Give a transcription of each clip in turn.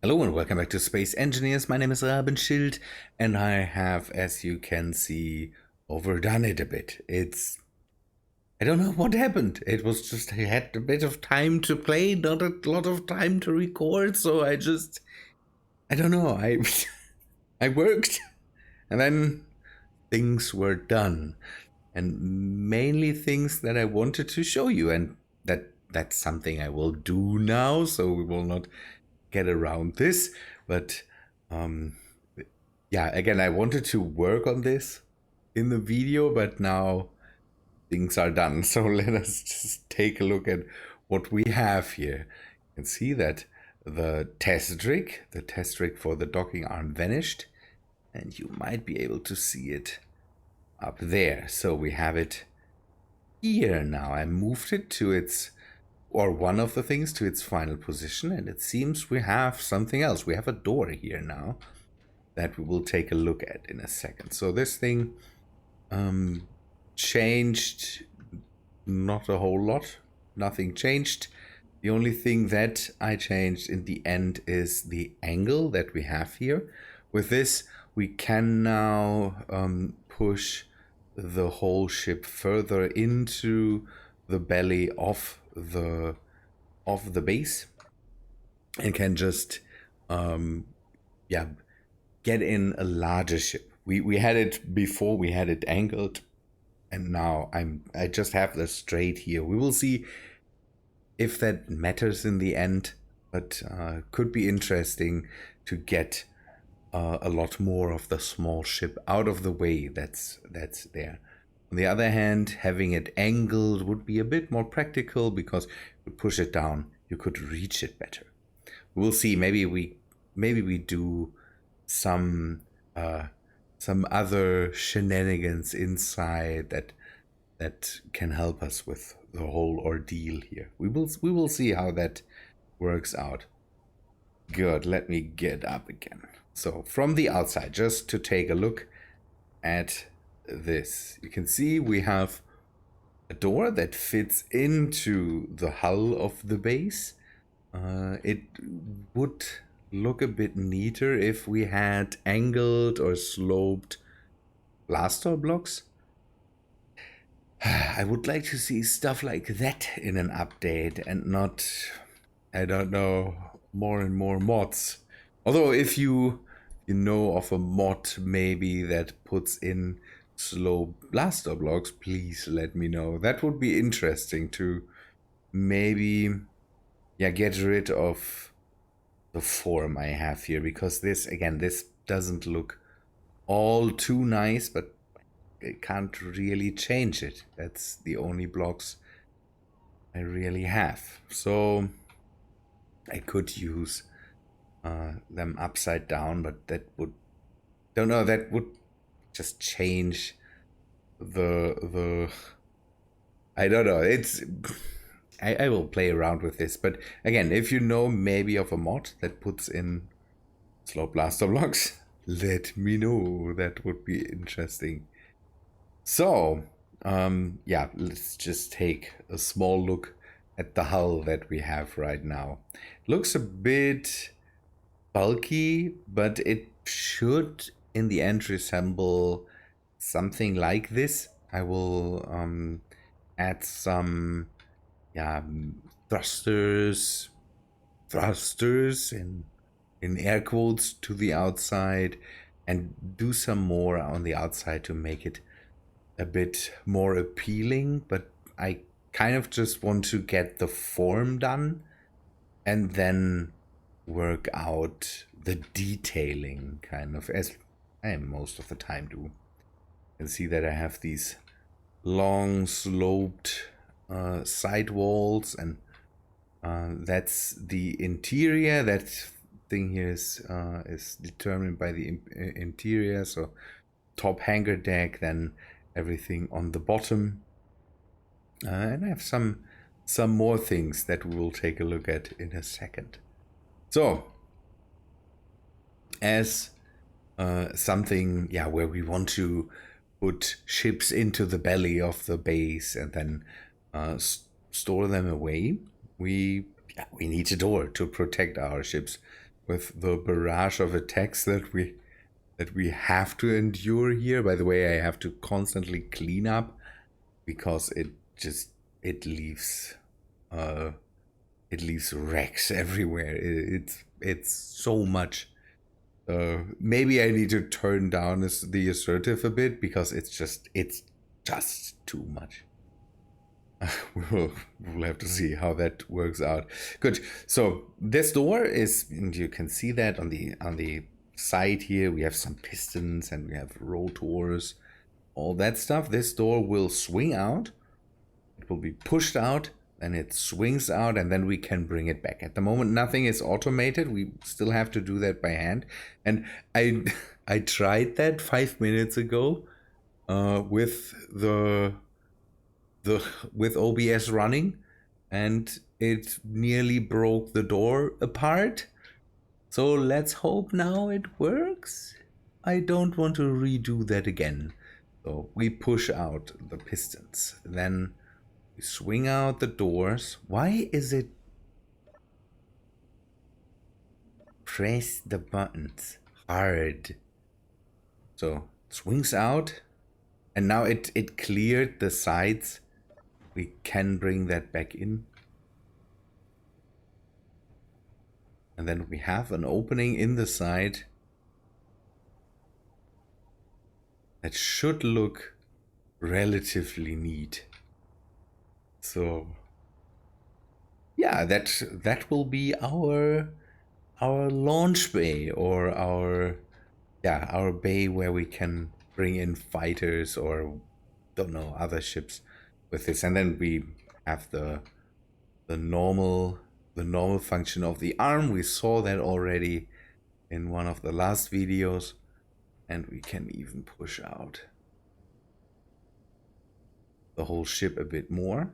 Hello and welcome back to Space Engineers. My name is Rabenschild and I have, as you can see, overdone it a bit. I don't know what happened. It was just, I had a bit of time to play, not a lot of time to record, so I don't know, I worked and then things were done. And mainly things that I wanted to show you, and that's something I will do now, so we will not get around this. But um yeah, again, I wanted to work on this in the video, but now things are done. So let us just take a look at what we have here. You can see that the test rig for the docking arm vanished, and you might be able to see it up there. So we have it here now. I moved it to its, or one of the things, to its final position, and it seems we have something else. We have a door here now that we will take a look at in a second. So this thing changed not a whole lot. Nothing changed. The only thing that I changed in the end is the angle that we have here. With this, we can now push the whole ship further into the belly of the base, and can just yeah, get in a larger ship. We had it before, we had it angled, and now I just have this straight here. We will see if that matters in the end, but could be interesting to get a lot more of the small ship out of the way that's there. On the other hand, having it angled would be a bit more practical, because you push it down, you could reach it better. We'll see. Maybe we do some other shenanigans inside that can help us with the whole ordeal here. We will see how that works out. Good. Let me get up again. So from the outside, just to take a look at this, you can see we have a door that fits into the hull of the base. It would look a bit neater if we had angled or sloped blaster blocks. I would like to see stuff like that in an update, and not, I don't know, more and more mods. Although if you know of a mod maybe that puts in slow blaster blocks, please let me know. That would be interesting to maybe, yeah, get rid of the form I have here, because this, again, this doesn't look all too nice, but I can't really change it. That's the only blocks I really have. So I could use them upside down, but that would, don't know, that would just change the I don't know. It's I will play around with this, but again, if you know maybe of a mod that puts in slow blaster blocks, let me know. That would be interesting. So yeah, let's just take a small look at the hull that we have right now. Looks a bit bulky, but it should in the end resemble something like this. I will add some, yeah, thrusters in air quotes to the outside, and do some more on the outside to make it a bit more appealing. But I kind of just want to get the form done and then work out the detailing, kind of, as I most of the time do. You can see that I have these long sloped side walls, and that's the interior. That thing here is determined by the interior. So top hangar deck, then everything on the bottom, and I have some more things that we will take a look at in a second. So as something, yeah, where we want to put ships into the belly of the base and then store them away, we need a door to protect our ships with the barrage of attacks that we have to endure here. By the way, I have to constantly clean up because it leaves wrecks everywhere. It's so much. Maybe I need to turn down the assertive a bit because it's just too much. We'll have to see how that works out. Good. So this door is, and you can see that on the side here, we have some pistons and we have rotors, all that stuff. This door will swing out. It will be pushed out, and it swings out, and then we can bring it back. At the moment, nothing is automated. We still have to do that by hand. And I tried that 5 minutes ago with with OBS running, and it nearly broke the door apart. So let's hope now it works. I don't want to redo that again. So we push out the pistons, then we swing out the doors. Why is it? Press the buttons hard. So it swings out, and now it cleared the sides. We can bring that back in. And then we have an opening in the side that should look relatively neat. So yeah, that will be our launch bay, or our bay where we can bring in fighters or don't know, other ships with this. And then we have the normal function of the arm. We saw that already in one of the last videos, and we can even push out the whole ship a bit more.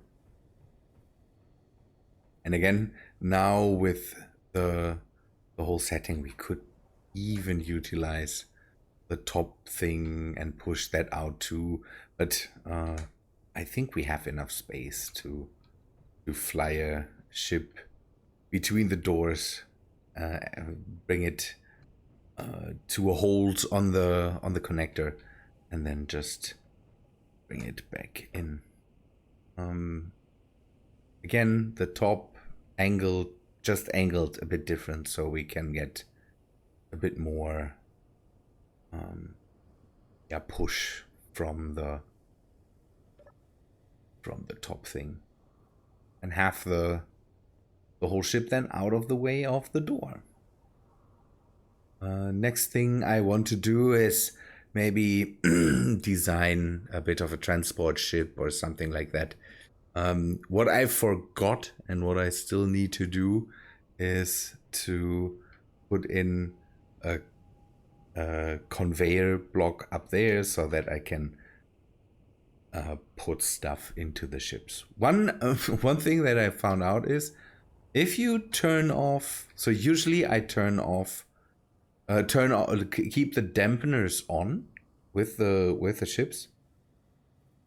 And again, now with the whole setting, we could even utilize the top thing and push that out too, but I think we have enough space to fly a ship between the doors, bring it to a hold on the connector, and then just bring it back in. Again, the top angle just angled a bit different, so we can get a bit more push from the top thing, and have the whole ship then out of the way of the door. Next thing I want to do is maybe design a bit of a transport ship or something like that. What I forgot and what I still need to do is to put in a conveyor block up there so that I can put stuff into the ships. One thing that I found out is if you turn off, so usually I keep the dampeners on with the ships,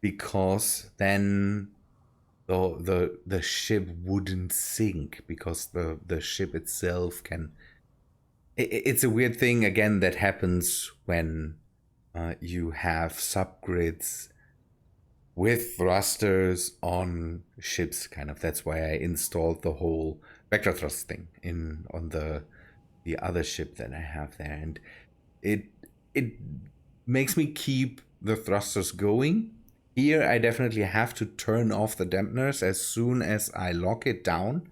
because then the ship wouldn't sink, because the ship itself can. It's a weird thing again that happens when you have subgrids with thrusters on ships, kind of. That's why I installed the whole vector thrust thing on the other ship that I have there, and it makes me keep the thrusters going. Here I definitely have to turn off the dampeners as soon as I lock it down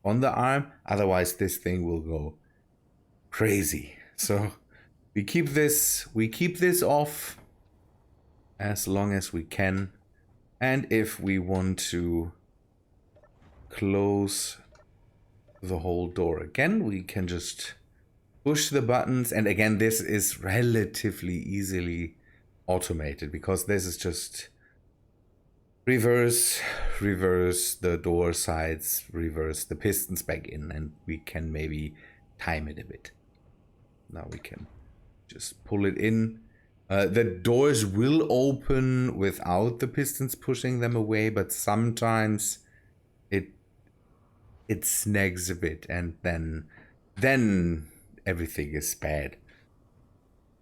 on the arm, otherwise this thing will go crazy. So we keep this off as long as we can. And if we want to close the whole door again, we can just push the buttons. And again, this is relatively easily automated, because this is just reverse the door sides, reverse the pistons back in, and we can maybe time it a bit. Now we can just pull it in. The doors will open without the pistons pushing them away, but sometimes it snags a bit, and then then everything is bad.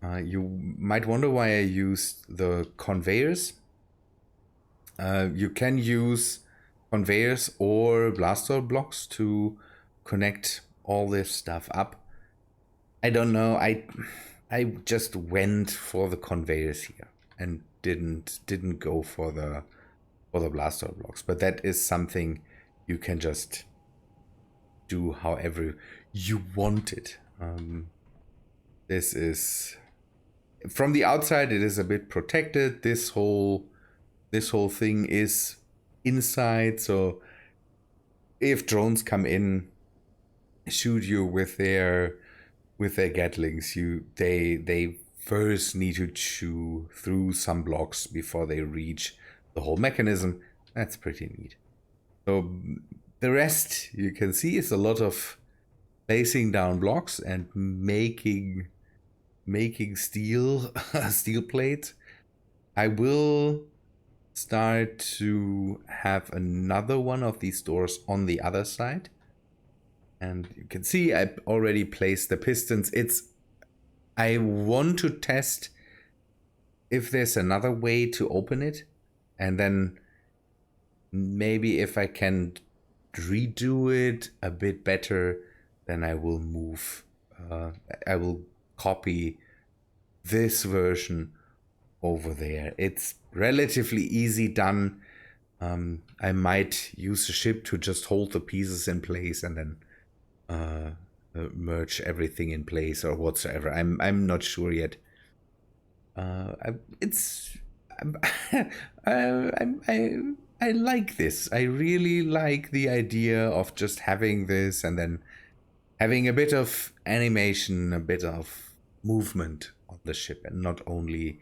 You might wonder why I used the conveyors. You can use conveyors or blaster blocks to connect all this stuff up. I don't know. I just went for the conveyors here and didn't go for the blaster blocks. But that is something you can just do however you want it. This is, from the outside, it is a bit protected. This whole thing is inside, so if drones come in, shoot you with their Gatlings, they first need to chew through some blocks before they reach the whole mechanism. That's pretty neat. So the rest you can see is a lot of placing down blocks and making steel steel plates. I will start to have another one of these doors on the other side. And you can see I already placed the pistons. I want to test if there's another way to open it. And then maybe if I can redo it a bit better, then I will move. I will copy this version over there. It's relatively easy done. I might use a ship to just hold the pieces in place and then merge everything in place or whatsoever. I'm not sure yet. I like this. I really like the idea of just having this and then having a bit of animation, a bit of movement on the ship, and not only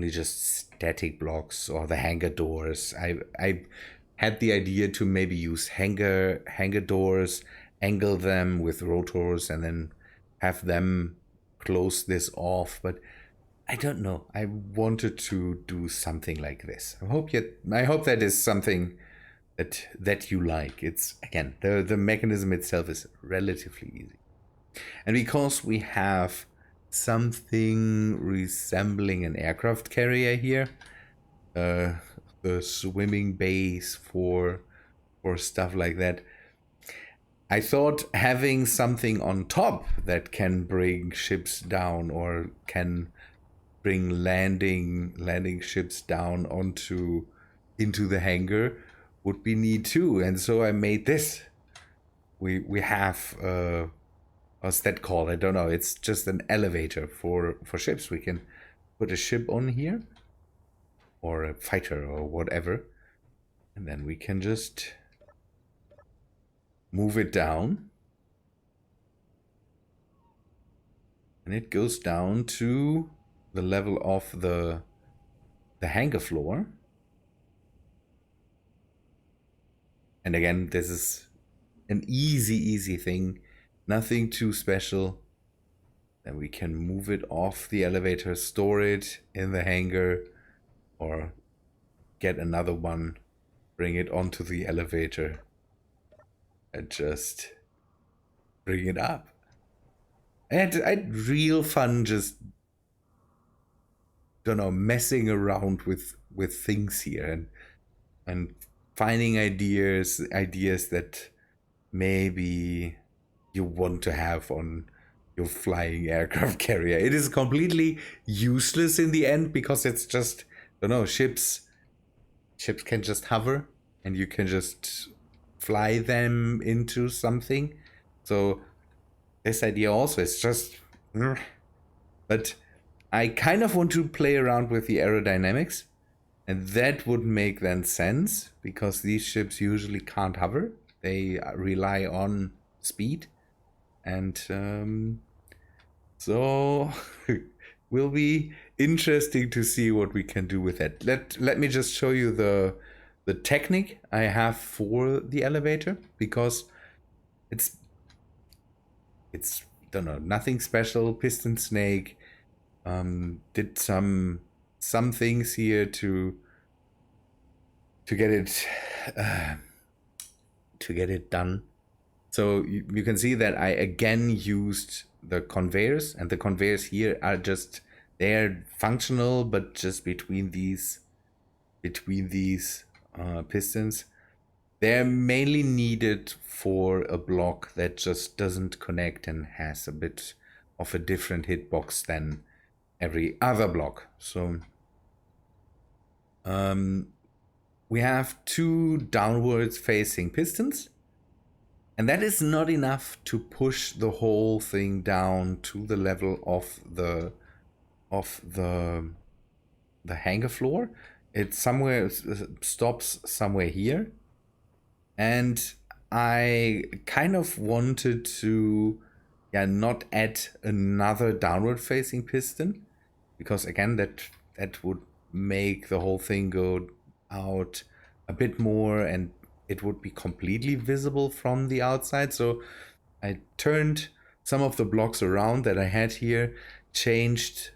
just static blocks or the hangar doors. I had the idea to maybe use hangar doors, angle them with rotors, and then have them close this off. But I don't know. I wanted to do something like this. I hope that is something that you like. It's, again, the mechanism itself is relatively easy. And because we have something resembling an aircraft carrier here, the swimming base for stuff like that, I thought having something on top that can bring ships down or can bring landing ships down into the hangar would be neat too. And so I made this. We have what's that called? I don't know. It's just an elevator for ships. We can put a ship on here or a fighter or whatever, and then we can just move it down, and it goes down to the level of the hangar floor. And again, this is an easy thing, nothing too special. Then we can move it off the elevator, store it in the hangar, or get another one, bring it onto the elevator, and just bring it up. I had real fun just, don't know, messing around with things here and finding ideas that maybe you want to have on your flying aircraft carrier. It is completely useless in the end because it's just, don't know, ships can just hover and you can just fly them into something. So this idea also is just, but I kind of want to play around with the aerodynamics, and that would make then sense because these ships usually can't hover. They rely on speed, and so will be interesting to see what we can do with that. Let me just show you the technique I have for the elevator, because it's don't know, nothing special. Piston snake, did some things here to get it done. So you can see that I again used the conveyors, and the conveyors here are just, they're functional, but just between these pistons. They're mainly needed for a block that just doesn't connect and has a bit of a different hitbox than every other block. So we have 2 downwards facing pistons, and that is not enough to push the whole thing down to the level of the hangar floor. It somewhere stops somewhere here, and I kind of wanted to not add another downward facing piston, because again that would make the whole thing go out a bit more and it would be completely visible from the outside. So I turned some of the blocks around that I had here, changed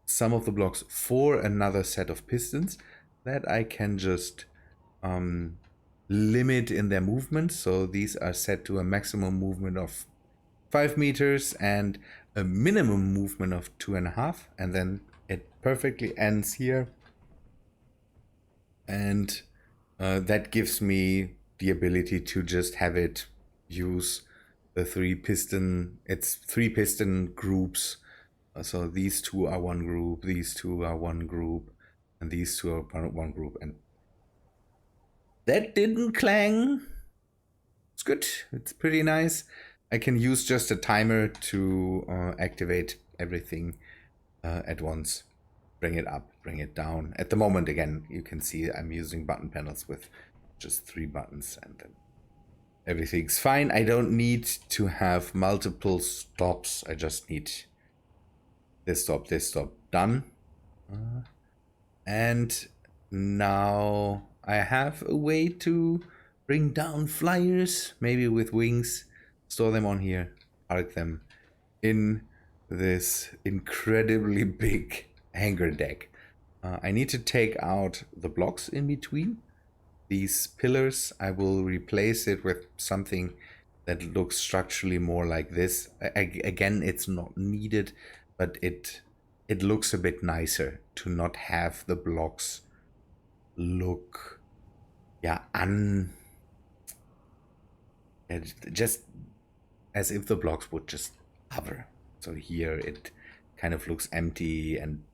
some of the blocks for another set of pistons that I can just limit in their movement. So these are set to a maximum movement of 5 meters and a minimum movement of 2.5, and then it perfectly ends here. And that gives me the ability to just have it use the 3 piston, it's 3 piston groups. So these 2 are one group, these 2 are one group, and these 2 are one group. And that didn't clang. It's good. It's pretty nice. I can use just a timer to activate everything at once. Bring it up, bring it down. At the moment, again, you can see I'm using button panels with just 3 buttons, and then everything's fine. I don't need to have multiple stops. I just need this stop, done. And now I have a way to bring down flyers, maybe with wings, store them on here, park them in this incredibly big hangar deck. I need to take out the blocks in between these pillars. I will replace it with something that looks structurally more like this. Again, it's not needed, but it looks a bit nicer to not have the blocks look just as if the blocks would just hover. So here it kind of looks empty, and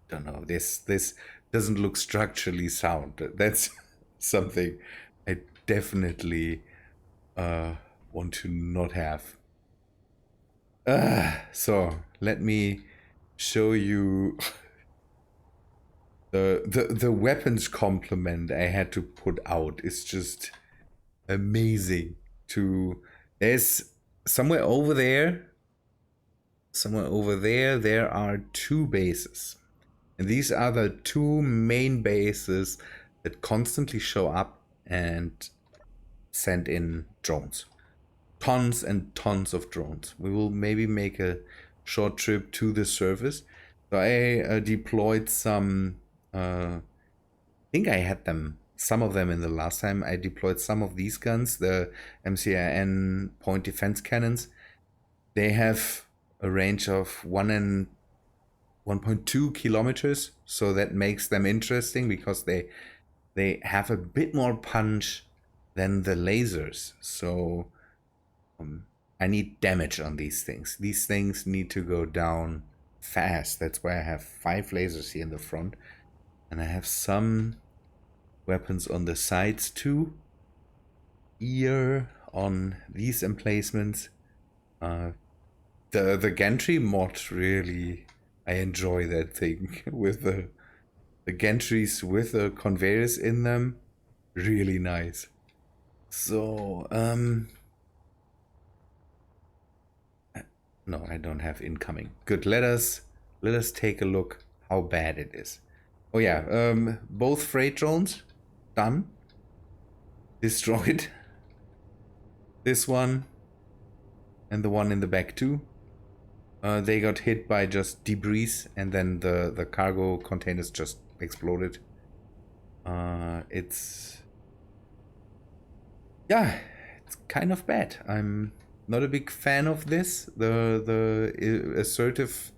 don't know, this doesn't look structurally sound. That's something I definitely want to not have. So let me show you the weapons complement I had to put out. Is just amazing. There's somewhere over there there are 2 bases, and these are the 2 main bases that constantly show up and send in drones. Tons and tons of drones. We will maybe make a short trip to the surface. So I deployed some, I think I had some of them in the last time. I deployed some of these guns, the MCIN point defense cannons. They have a range of 1.2 kilometers, so that makes them interesting because they have a bit more punch than the lasers. So I need damage on these things. These things need to go down fast. That's why I have 5 lasers here in the front, and I have some weapons on the sides too. Here on these emplacements. The gantry mod, really, I enjoy that thing with the gantries with the conveyors in them. Really nice. So no, I don't have incoming. Good. Let us take a look how bad it is. Oh yeah, both freight drones done, destroyed. This one and the one in the back too. They got hit by just debris, and then the cargo containers just exploded. It's kind of bad. I'm not a big fan of this. The assertive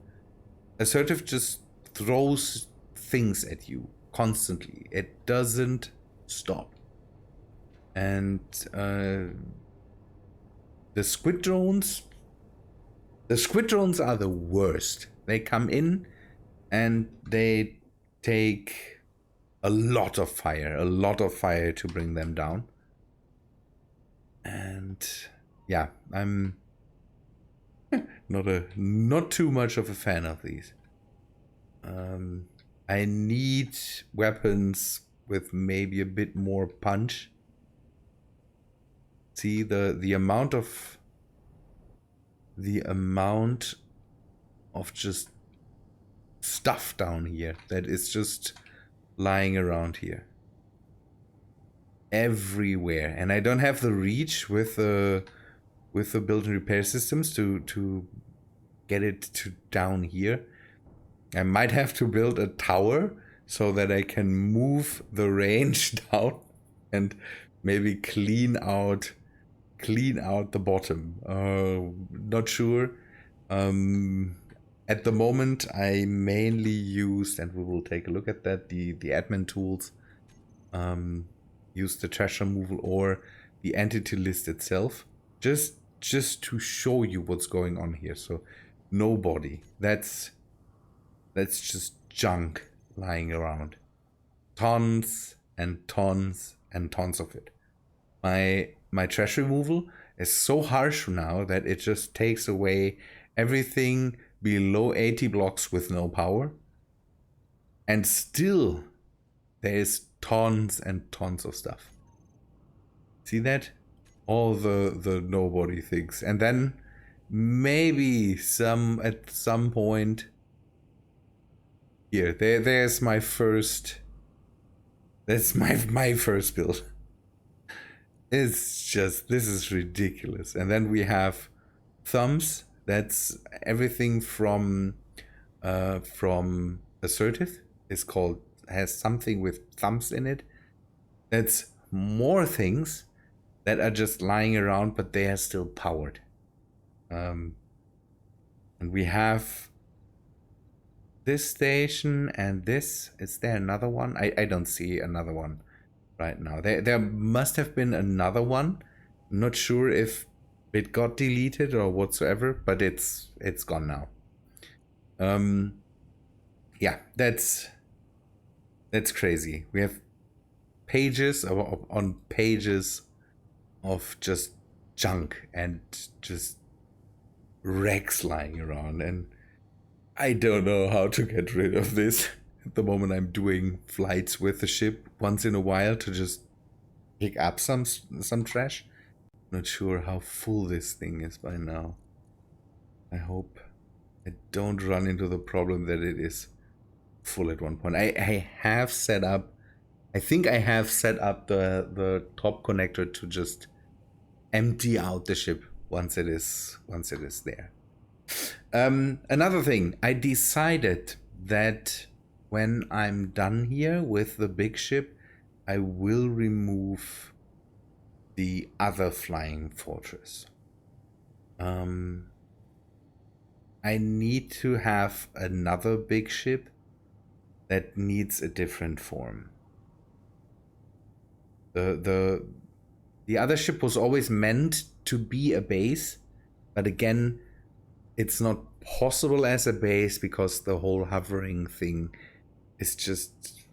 just throws things at you constantly. It doesn't stop. And the squid drones are the worst. They come in and they take a lot of fire to bring them down. And yeah, I'm not too much of a fan of these. I need weapons with maybe a bit more punch. See the amount of just stuff down here that is just lying around here everywhere, and I don't have the reach with the build and repair systems to get it to down here. I might have to build a tower so that I can move the range down and maybe clean out the bottom. Not sure. At the moment, I mainly used, and we will take a look at that, the admin tools. Use the trash removal or the entity list itself, just to show you what's going on here. So, nobody. That's just junk lying around. Tons and tons and tons of it. My trash removal is so harsh now that it just takes away everything below 80 blocks with no power. And still, there's tons and tons of stuff. See that? All the nobody things. And then maybe at some point here, there's my first. That's my first build. It's just, this is ridiculous. And then we have thumbs. That's everything from assertive. It's called, has something with thumbs in it. That's more things that are just lying around, but they are still powered. And we have this station and this. Is there another one? I don't see another one right now. There must have been another one. Not sure if it got deleted or whatsoever, but it's gone now. Yeah, that's crazy. We have pages on pages of just junk and just wrecks lying around, and I don't know how to get rid of this. At the moment, I'm doing flights with the ship once in a while to just pick up some trash. Not sure how full this thing is by now. I hope I don't run into the problem that it is full at one point. I have set up, I think I have set up the top connector to just empty out the ship once it is there. Another thing, I decided that when I'm done here with the big ship, I will remove the other flying fortress. I need to have another big ship that needs a different form. The other ship was always meant to be a base, but again, it's not possible as a base because the whole hovering thing is just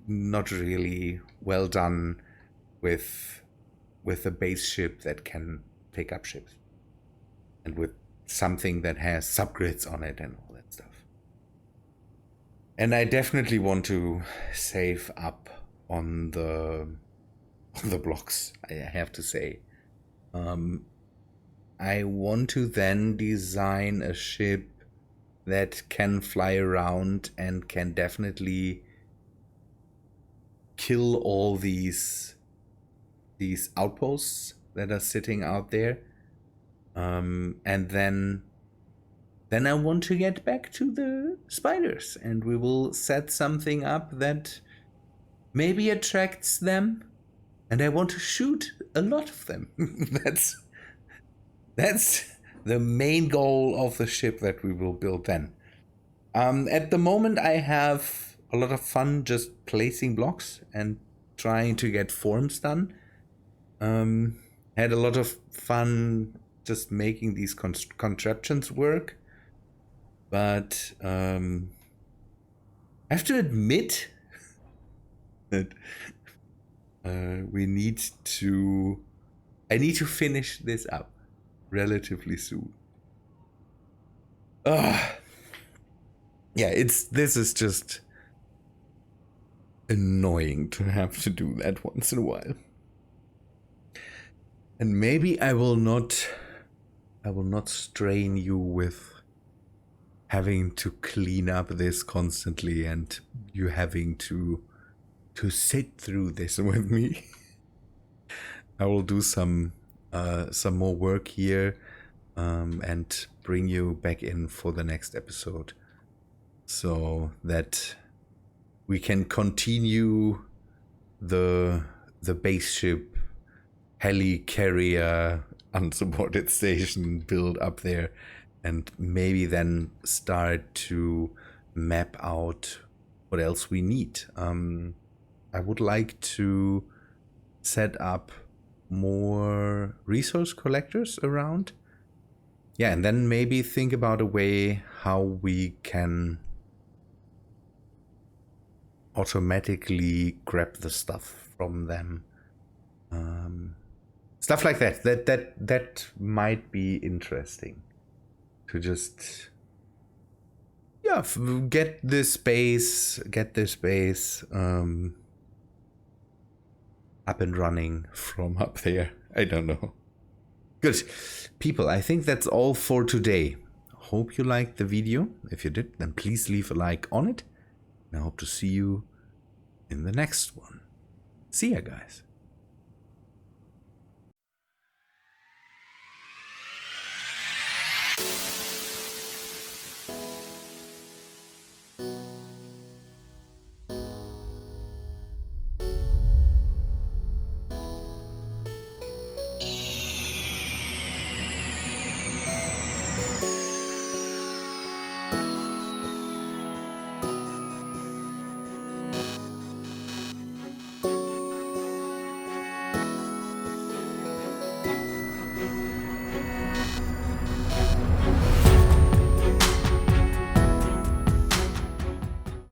not really well done with a base ship that can pick up ships and with something that has subgrids on it and all that stuff. And I definitely want to save up on the blocks, I have to say. I want to then design a ship that can fly around and can definitely kill all these outposts that are sitting out there. And then I want to get back to the spiders, and we will set something up that maybe attracts them. And I want to shoot a lot of them. That's the main goal of the ship that we will build then. At the moment, I have a lot of fun just placing blocks and trying to get forms done. Had a lot of fun just making these contraptions work. But I have to admit that I need to finish this up relatively soon. Yeah, this is just annoying to have to do that once in a while. And maybe I will not strain you with having to clean up this constantly and you having to sit through this with me. I will do some more work here and bring you back in for the next episode so that we can continue the spaceship helicarrier unsupported station build up there, and maybe then start to map out what else we need. I would like to set up more resource collectors around. Yeah, and then maybe think about a way how we can automatically grab the stuff from them. Stuff like that might be interesting. To just get this space up and running from up there. I don't know. Good people, I think that's all for today. Hope you liked the video. If you did, then please leave a like on it, and I hope to see you in the next one. See ya, guys.